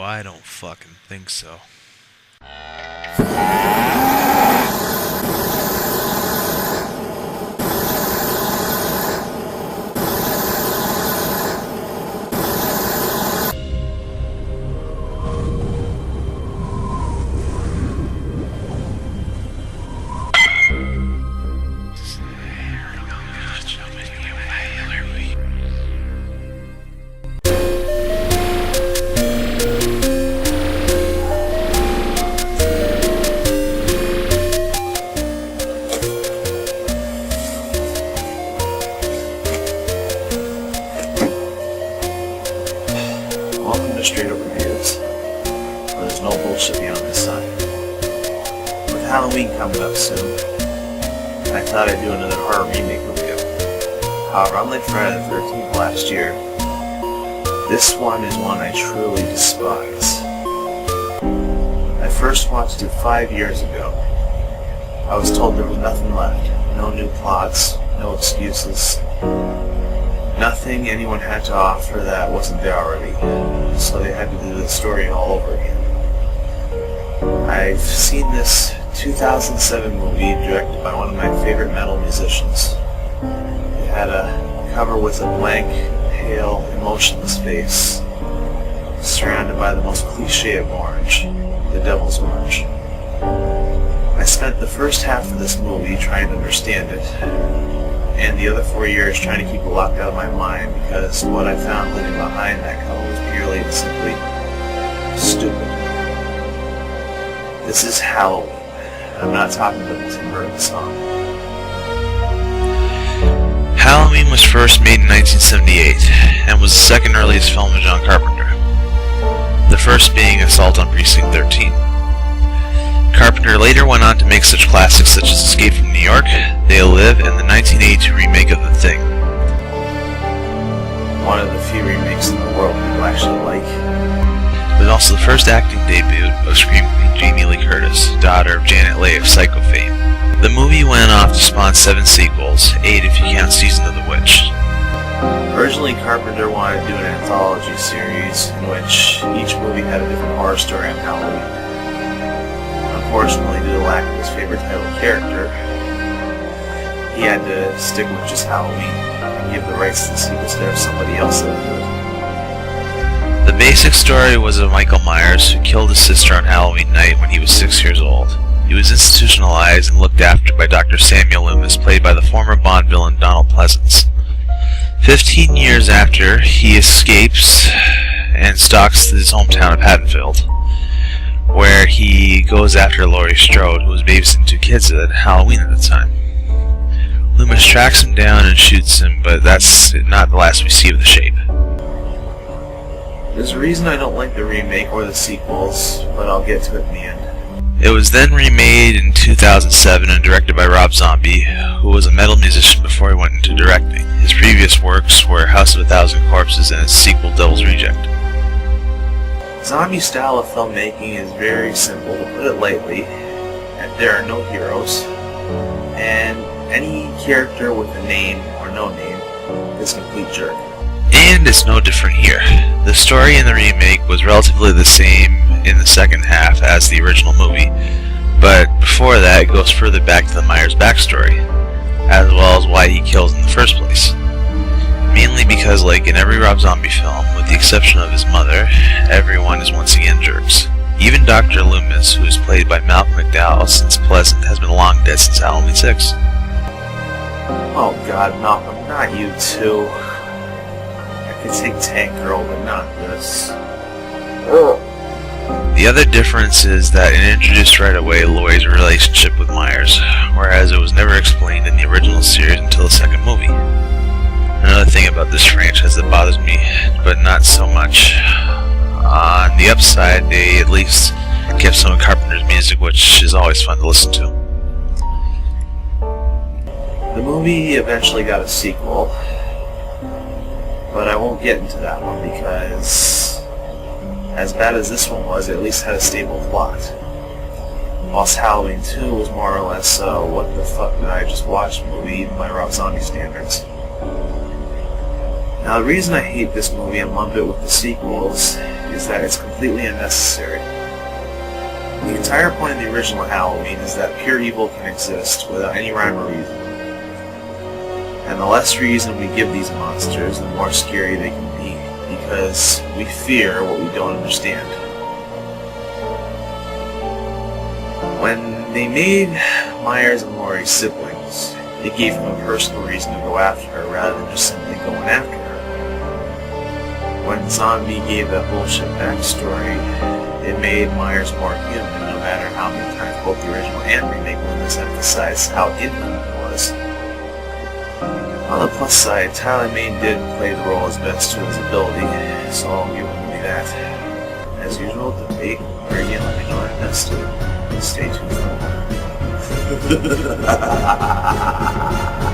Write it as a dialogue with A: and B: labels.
A: I don't fucking think so.
B: Welcome to Straight Up Reviews, where there's no bullshit beyond this side. With Halloween coming up soon, I thought I'd do another horror remake review. However, unlike Friday the 13th last year, this one is one I truly despise. I first watched it 5 years ago. I was told there was nothing left, no new plots, no excuses. Nothing anyone had to offer that wasn't there already, so they had to do the story all over again. I've seen this 2007 movie directed by one of my favorite metal musicians. It had a cover with a blank, pale, emotionless face, surrounded by the most cliché of orange, the devil's orange. I spent the first half of this movie trying to understand it, and the other 4 years trying to keep it locked out of my mind because what I found living behind that cover was purely and simply stupid. This is Halloween, and I'm not talking about the Tim Burton song.
A: Halloween was first made in 1978 and was the second earliest film of John Carpenter, the first being Assault on Precinct 13. Carpenter later went on to make such classics such as Escape from New York, They Live, and the 1982 remake of The Thing.
B: One of the few remakes in the world people actually like.
A: It was also the first acting debut of Scream Queen Jamie Lee Curtis, daughter of Janet Leigh of Psycho fame. The movie went off to spawn 7 sequels, 8 if you count Season of the Witch.
B: Originally, Carpenter wanted to do an anthology series in which each movie had a different horror story on Halloween. Unfortunately, due to the lack of his favorite title character, he had to stick with just Halloween and give the rights to the sequels to somebody else that would do it.
A: The basic story was of Michael Myers, who killed his sister on Halloween night when he was 6 years old. He was institutionalized and looked after by Dr. Samuel Loomis, played by the former Bond villain Donald Pleasance. 15 years after, he escapes and stalks his hometown of Haddonfield, where he goes after Laurie Strode, who was babysitting 2 kids at Halloween at the time. Loomis tracks him down and shoots him, but that's not the last we see of the Shape.
B: There's a reason I don't like the remake or the sequels, but I'll get to it in the end.
A: It was then remade in 2007 and directed by Rob Zombie, who was a metal musician before he went into directing. His previous works were House of a Thousand Corpses and his sequel Devil's Reject.
B: Zombie's style of filmmaking is very simple, to put it lightly, and there are no heroes, and any character with a name or no name is a complete jerk.
A: And it's no different here. The story in the remake was relatively the same in the second half as the original movie, but before that it goes further back to the Myers backstory, as well as why he kills in the first place. Mainly because, like in every Rob Zombie film, with the exception of his mother, everyone is once again jerks. Even Dr. Loomis, who is played by Malcolm McDowell since Pleasant, has been long dead since Halloween 6.
B: Oh god, Malcolm, not you too. I could take Tank Girl, but not this. Ugh.
A: The other difference is that it introduced right away Laurie's relationship with Myers, whereas it was never explained in the original series until the second movie. Another thing about this franchise that bothers me, but not so much. On the upside, they at least kept some of Carpenter's music, which is always fun to listen to.
B: The movie eventually got a sequel, but I won't get into that one because, as bad as this one was, it at least had a stable plot. Whilst Halloween 2 was more or less what the fuck did I just watch movie by Rob Zombie standards. Now, the reason I hate this movie and lump it with the sequels is that it's completely unnecessary. The entire point of the original Halloween is that pure evil can exist without any rhyme or reason. And the less reason we give these monsters, the more scary they can be, because we fear what we don't understand. When they made Myers and Laurie siblings, they gave them a personal reason to go after her rather than just simply going after her. When Zombie gave that bullshit backstory, it made Myers more human, no matter how many times both the original and remake movies emphasized how inhuman he was. On the plus side, Tyler Mane did play the role as best to his ability, so I'll give the movie that. As usual, debate, argue, and let me know what I missed. Stay tuned for more.